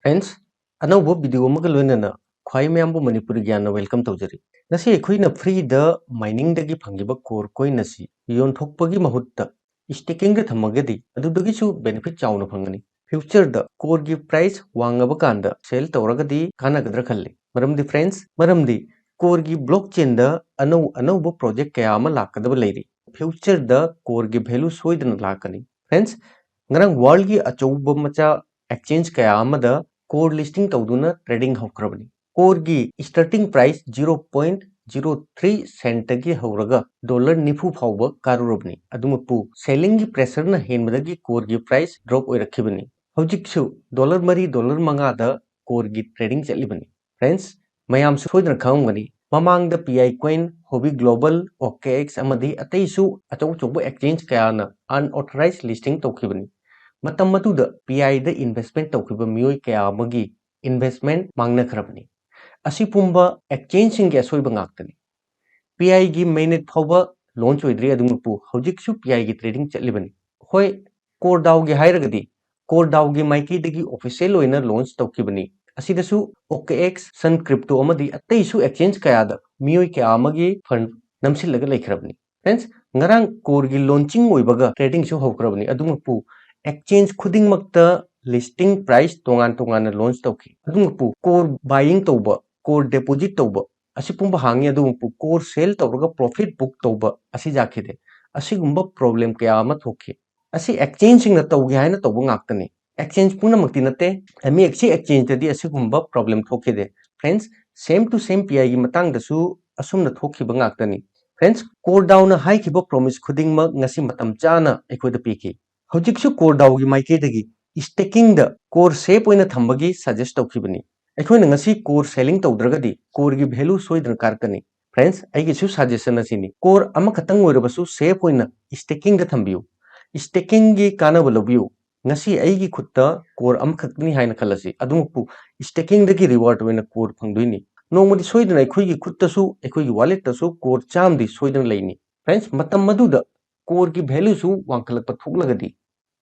Friends अनौब video अमग लोइनना ख्वाई मयामबु मणिपुरी ज्ञान वेलकम तौजरी नसी अखोइना फ्री द माइनिंग दगी फंगिबा कोर कोइन नसी योनथोकपगी महुत्ता स्टेकिंग द थमगदी अदुदगिसु बेनिफिट चाउना फंगनी फ्यूचर द कोर गी प्राइस वांगबा कांदा सेल तौरगदी कानागद्रा खल्ले मरमदी फ्रेंड्स मरमदी कोर गी ब्लॉकचेन द अनौब प्रोजेक्ट कया अमा लाकदब लेरी फ्यूचर द कोर गी वैल्यू सोइदन लाकनी friends ngarang world gi achouba macha exchange kaya amada core listing tawduna trading hawkrabani core gi starting price 0.03 cent gi hawraga dollar nifu phawba karurabni adumupu selling gi pressure na henbadagi core gi price drop oirakhibani hojiksu dollar mari dollar manga da core gi trading chalibani friends mayam su soidna khamgani mamang da pi coin hobby global okx amadi ataisu achou chouba exchange kaya na unauthorized listing tawkhibani मतम मतुदा pi the investment तौखिबा मियोय कया अमगी investment मांगनखरबनी असि पुंबा exchange सिंग के असोयबा ngaktani pi गी mainnet फावबा launch ओइद्री अदुमुपु हौजिकसु pi गी trading चलिबनी होय कोरडाव गी हायरगदी कोरडाव गी Mikey दगी official ओइना launch तौखिबनी असिदसु OKX सन crypto अमदी अतैसु exchange कयादा मियोय कया अमगी फंड नमसिलगा लेखरबनी फ्रेंड्स ngarang कोर गी लॉन्चिंग ओइबगा ट्रेडिंग सु हौखरबनी अदुमुपु exchange खुदिंग मक्ता listing price तोंगान तोंगान launch तौखि अदुमुपु core buying तौबा core deposit तौबा असि पुंबा हांगी अदुमुपु core sell तौरगा profit book तौबा असि जाखिदे असि गुंबा problem कया अमा थोखि असि exchange सिंग न तौगे हायना तौबा ngaktani exchange पुना मक्ति नते एमी एक्सी exchange तदी असि गुंबा problem थोखिदे friends same to same pi gi matang दसु असुम न थोखिबा ngaktani friends core down na hai khiba promise खुदिंग मक ngasi matam chana एखोदा पीखि हौजिकसु कोर दाउगी माइकेदगी स्टेकिंग द कोर सेप ओइना थंबगी सजेस्ट तौखिबनी अखोइना ngasi कोर सेलिंग तौद्रगदी कोर गी वैल्यू सोइदन कारकनी फ्रेंड्स आइगिसु सजेशन असिनी कोर अमा खतंग ओइरबसु सेप ओइना स्टेकिंग द थंबियु स्टेकिंग गी कानाबा लबियु ngasi आइगी खुत्ता कोर अमा खतनी हाइना खलसी अदुमुपु स्टेकिंग दगी रिवार्ड ओइना कोर फंगदुइनी नोंमदि सोइदन अखोइगी खुत्तसु अखोइगी वॉलेट तसु कोर चामदी सोइदन लेइनी फ्रेंड्स मतम मदुदा कोर की वैल्यू सु वांखलक थोकलगदी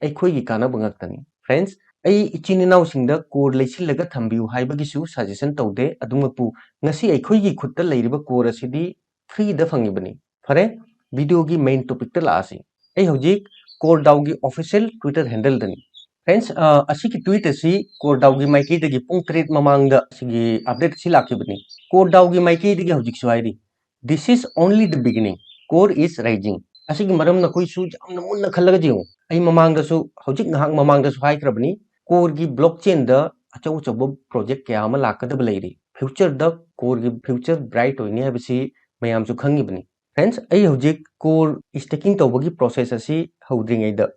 अखोइगी कानाबा ngakतनी फ्रेंड्स आई इचिन इनाउ सिंगदा कोर लेसिलगा थंबियु हाइबगिसु सजेशन तौदे अदुमपु ngasi अखोइगी खुत्ता लेरिबा कोर असिदी फ्री द फंगिबनी फरे वीडियो की मेन टॉपिक त लासी आई हौजिक कोर दाउगी ऑफिशियल ट्विटर हैंडल दनी फ्रेंड्स असि की ट्वीट असि कोर दाउगी माइकी दगी पुंग ट्रेड ममांगदा सिगी अपडेट सि लाखिबनी कोर दाउगी माइकी दगी हौजिक सुहाइरी this is only the beginning Core is rising असिगी मरम न कोई सु जामना मुन्ना खल्लगा जिउ आई ममांगदसु हौजिक ngahak ममांगदसु हाइख्रबनी कोर गी ब्लॉकचेन द अचौ अचौब प्रोजेक्ट क्या अमा लाकदब लेरी फ्यूचर द कोर गी फ्यूचर ब्राइट होइनी हाइबसि मयामसु खंगिबनी फ्रेंड्स आई हौजिक कोर स्टेकिंग तौबगी प्रोसेस असि हौद्रिङैदा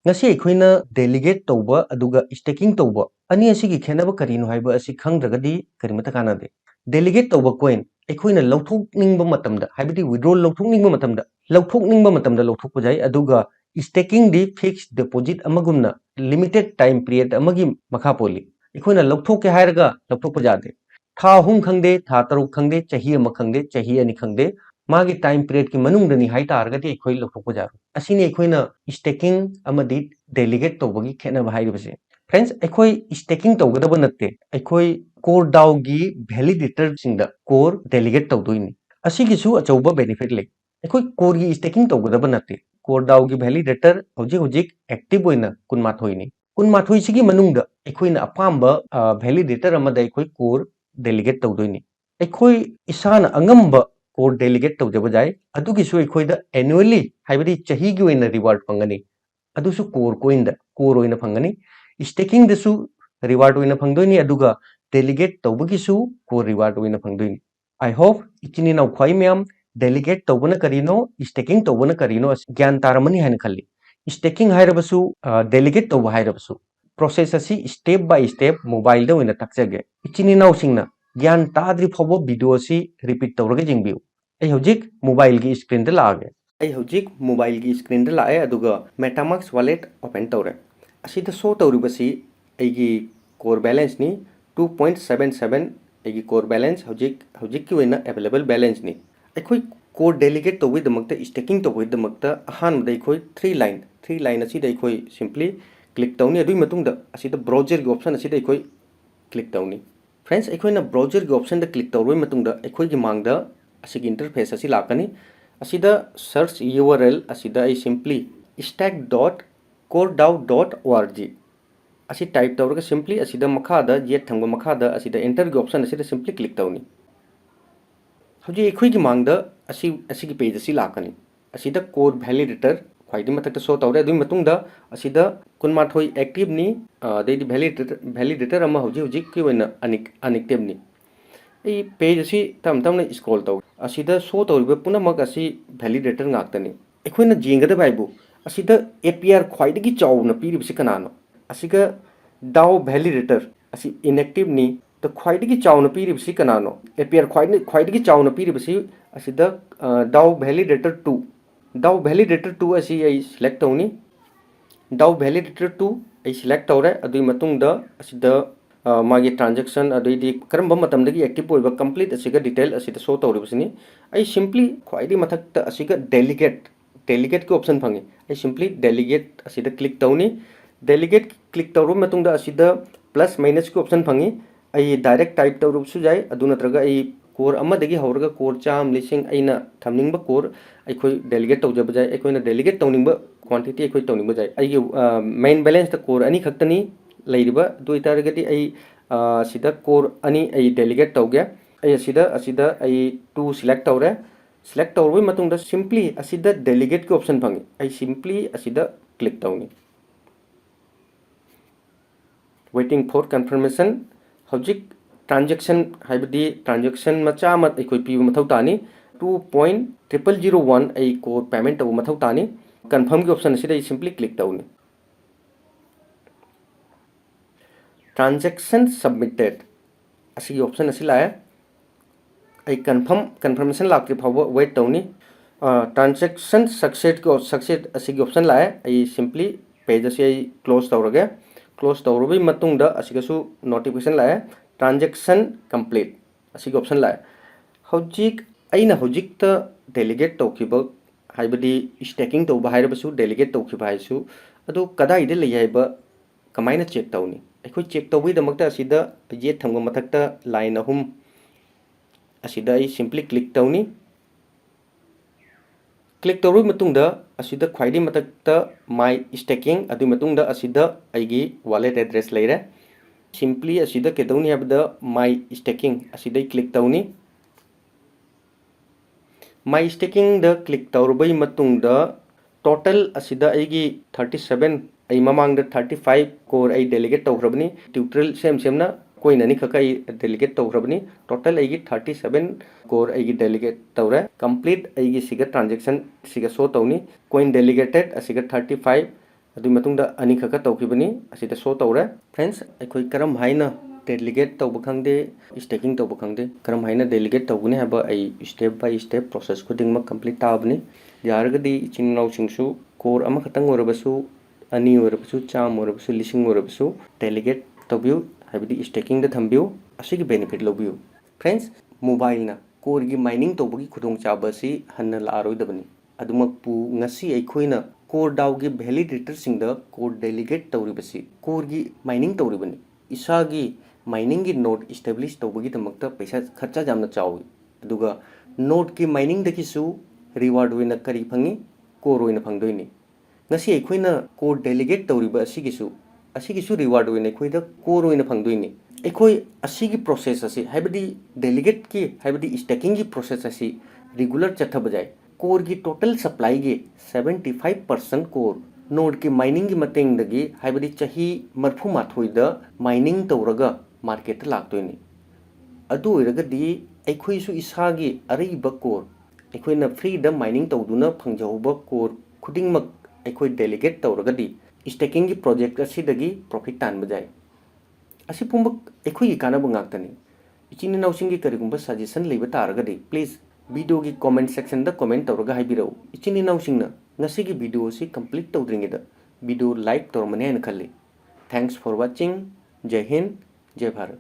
ngasi अखोइना डेलीगेट तौबा अदुगा स्टेकिंग तौबा अनि असिगी खेनबा करिनो हाइबा असि खंद्रगदी करिमता कानादे डेलीगेट तौबा कोइन अखोइना लौथोकनिंगबा मतमदा हाइबदी विड्रॉल लौथोकनिंगबा मतमदा लौथोकनिंगबा जाय अदुगा स्टेकिंग दी फिक्स डिपॉजिट अमगुमना लिमिटेड टाइम पीरियड अमगी मखा पोली अखोइना लौथोके हायरगा लौथोकपा जादे था हुम खंगदे था तरुक खंगदे चाही अमा खंगदे चाही अनि खंगदे मागी टाइम पीरियड की मनुंगदनी हाइतारगदी अखोइ लौथोकपा जारो असिनी अखोइना स्टेकिंग अमदी डेलीगेट तौबगी खेनबा हाइबसे फ्रेंड्स अखोइ स्टेकिंग तौगदबा नत्ते अखोइ कोर दाउगी वैलिडेटर सिंगदा कोर डेलीगेट तौदोइनी असिगिसु अचौबा बेनिफिट ले अखोइ कोर गी स्टेकिंग तौगदबा नत्ते कोर दाउगी वैलिडेटर हौजिक एक्टिव ओइना कुनमाथोइनी कुनमाथोइसिगी मनुंगदा अखोइना अपाम्बा वैलिडेटर अमदा अखोइ कोर डेलीगेट तौदोइनी अखोइ इसाना अंगम्बा कोर डेलीगेट तौजबा जाय अदुगिसु अखोइदा एनुअली हाइबदी चाहीगी ओइना रिवार्ड फंगनी अदुसु कोर कोइनदा कोर ओइना फंगनी स्टेकिंग दसु रिवार्ड ओइना फंगदोइनी अदुगा डेलीगेट तौबगिसु कोर रिवार्ड ओइना फंगदोइनी आई होप इचिनी नाउ ख्वाइ म्याम डेलीगेट तौबना करिनो स्टेकिंग तौबना करिनो ज्ञान तारमनी हाइन खल्ली स्टेकिंग हाइरबसु डेलीगेट तौबा हाइरबसु प्रोसेस असि स्टेप बाय स्टेप मोबाइल दा ओइना ताकजगे इचिनी नाउ सिंगना ज्ञान ताद्रि फबो वीडियो असि रिपीट तौरगे जिंगबिउ आई हौजिक मोबाइल की स्क्रीन दा लागे आई हौजिक मोबाइल की स्क्रीन दा लाए अदुगा मेटामास्क वॉलेट ओपन तौरे असिदा शो तौरिबसि आइगी कोर बैलेंस नि 2.77 आइगी कोर बैलेंस हौजिक की ओइना अवेलेबल बैलेंस नि अखोइ कोर डेलीगेट तौबैदमक्ता स्टेकिंग तौबैदमक्ता अहानबदा अखोइ 3 लाइन असिदा अखोइ सिंपली क्लिक तौनी अदुइ मतुंगदा असिदा ब्राउजर की ऑप्शन असिदा अखोइ क्लिक तौनी फ्रेंड्स अखोइना ब्राउजर की ऑप्शन क्लिक तौर मतुंगदा अखोइगी मांगदा असिगी इंटरफेस असी लाकनी असिदा सर्च URL असिदा आई सिंपली stack.coredow.org असी टाइप तौरगा सिंपली असिदा मखादा येट थंगबा मखादा असिदा एंटर की ऑप्शन असिदा सिंपली क्लिक तौनी हौजी अखोइगी मांगदा असिगी पेज असी लाकनी असिदा कोर वैलिडेटर ख्वाइदी मथक्ता शो तौरे अदुई मतुंगदा असिदा कुनमाथोई एक्टिव नि देदी वैलिडेटर अमा हौजी हौजी की ओइना अनएक्टिव नि ए पेज असी तम तमना स्क्रॉल तौ असिदा शो तौरिबा पुनमक असी वैलिडेटर ngaktani अखोइना जेंगदा बाइबु असिदा APR ख्वाइदी चाउना पीरिबसि कनानो असिगा डाउ वैलिडेटर असी इनएक्टिव नि तो ख्वाइदी चाउना पीरिबसि कनानो APR ख्वाइदी चाउना पीरिबसि असिदा डाउ वैलिडेटर 2 असी आई सिलेक्ट तौनी डाउ वैलिडेटर 2 आई सिलेक्ट तौरे अदुई मतुंगदा असिदा मागी ट्रांजेक्शन अदुईदी करम मतमदगी एक्टिव ओइबा कंप्लीट असिगा डिटेल असिदा शो तौरिबसनि आई सिंपली ख्वाइदी मथक्ता असिगा डेलीगेट की ऑप्शन फंगे आई सिंपली डेलीगेट असिदा क्लिक तौनी डेलीगेट क्लिक तौर मतुंगदा असिदा प्लस माइनस की ऑप्शन फंगे आई डायरेक्ट टाइप तौरबसु जाय अदु नत्रगा आई कोर अमदगी हौरगा कोर चाम लिसिंग अइना थमनिंगबा कोर अखोई डेलीगेट तौजब जाय अखोइना डेलीगेट तौनिंगबा क्वांटिटी अखोई तौनिंगबा जाय आई मेन बैलेंस द कोर अनि खक्तनी लैरिबा दु इतारगदी आई सिदा कोर अनि आई डेलीगेट तौगे आई असिदा आई 2 सिलेक्ट तौरे सिलेक्ट तौरबई मतुंगदा सिंपली असिदा डेलीगेट की ऑप्शन फंगे आई सिंपली असिदा क्लिक तौनी वेटिंग फॉर कंफर्मेशन हौजिक ट्रांजेक्शन हाइबदी ट्रांजेक्शन मचा मत अखोई पीबा मथौ तानी 2.0001 आई कोर पेमेंट तौ मथौ तानी कंफर्म की ऑप्शन असिदा सिंपली क्लिक तौनी ट्रांजेक्शन सबमिटेड असी ऑप्शन असी लाए आई कंफर्मेशन लाक्ति फाव वेट तौनी ट्रांजेक्शन सक्सेस असी ऑप्शन लाए आई सिंपली पेज असी आई क्लोज तौरगे क्लोज तौरबई मतुंगदा असिगसु नोटिफिकेशन लाए ट्रांजेक्शन कंप्लीट असी ऑप्शन लाए हौजिक अइना हौजिकता डेलीगेट तौखिबा हाइबदी स्टेकिंग तौबा हाइरबसु डेलीगेट तौखिबा हाइसु अदु कदाइदे लई हाइबा कमाइना चेक तौनी अखोई चेक तौबईदमक्ता असिदा ये थंगबा मथक्ता लाइन अहुम असिदा आई सिंपली क्लिक तौनी क्लिक तौरबई मतुंगदा असिदा ख्वाइदी मथक्ता माई स्टेकिंग अदुई मतुंगदा असिदा आइगी वॉलेट एड्रेस लेरे सिंपली असिदा केदौनी हाबदा माई स्टेकिंग असिदा क्लिक तौनी माई स्टेकिंग द क्लिक तौरबई मतुंगदा टोटल असिदा आइगी 37 आई ममांग 35 कोर आई डेलीगेट तौरबनी ट्यूटोरियल सेमना कोई ननी खका डेलीगेट तौरबनी टोटल आइगी 37 कोर आई डेलीगेट तौरे complete आइगी सिगा transaction सिगा show तौनी coin delegated असिगा 35 अदुई मतुंगदा अनि खका तौखिबनी असिदा शो तौरे फ्रेंड्स अखोई करम हाइना डेलीगेट तौब खंगदे स्टेकिंग तौब खंगदे करम हाइना डेलीगेट तौगने हाबा आई स्टेप बाय स्टेप प्रोसेस खुदिंग कंप्लीट ताबनी यारगदी चिन्नाउ सिंगसु कोर अमा खतंग ओरबसु अनि ओरबसु चाम ओरबसु लिसिंग ओरबसु डेलीगेट तौबिउ हाइबदी स्टेकिंग द थंबिउ असिगी बेनिफिट लौबिउ फ्रेंड्स मोबाइल ना कोर की माइनिंग तौबगी खुदोंग चाबसी हन्ना लारोइदबनी अदुमकपु ngasi अखोइना कोर डाउ की वैलिडेटर सिंग द कोर डेलीगेट तौरिबसी कोर की माइनिंग तौरिबनी इसागी माइनिंग की नोड इस्टेब्लिश तौबगी दमकता पैसा खर्चा जामना चाउई अदुगा नोड की माइनिंग दकिसु रिवार्ड ओइना करी फंगी कोर ओइना फंगदोइनी ngasi अखोइना कोर डेलीगेट तौरिबा असिगिसु रिवार्ड ओइना अखोइदा कोर ओइना फंगदोइनी अखोइ असिगी प्रोसेस असी हाइबदी डेलीगेट की हाइबदी स्टेकिंग की प्रोसेस असी रेगुलर चथा बजाय कोर की टोटल सप्लाई की 75% कोर नोड की माइनिंग की मतेंग दगी हाइबदी चाही मरफु माथोइदा माइनिंग तौरगा मार्केट लाक्तोइनी अदु ओइरगदी अखोइसु इसागी अरैबा कोर अखोइना फ्री द माइनिंग तौदुना फंगजौबा कोर खुदिंगमक अखोइ डेलीगेट तौरगदी स्टेकिंग की प्रोजेक्ट असिदगी प्रॉफिट तान बजाय असी पुंबक अखोइ कानाबो ngaktani इचिन नाउसिंग की करिगुंबा सजेशन लेबा तारगदी प्लीज वीडियो की कमेंट सेक्शन द कमेंट तौरगा हाइबिरौ इचिन नाउसिंगना ngasi की वीडियो से कंप्लीट तौद्रिंगेदा वीडियो लाइक तौरमने खल्ली थैंक्स फॉर वाचिंग जय हिंद जय भारत।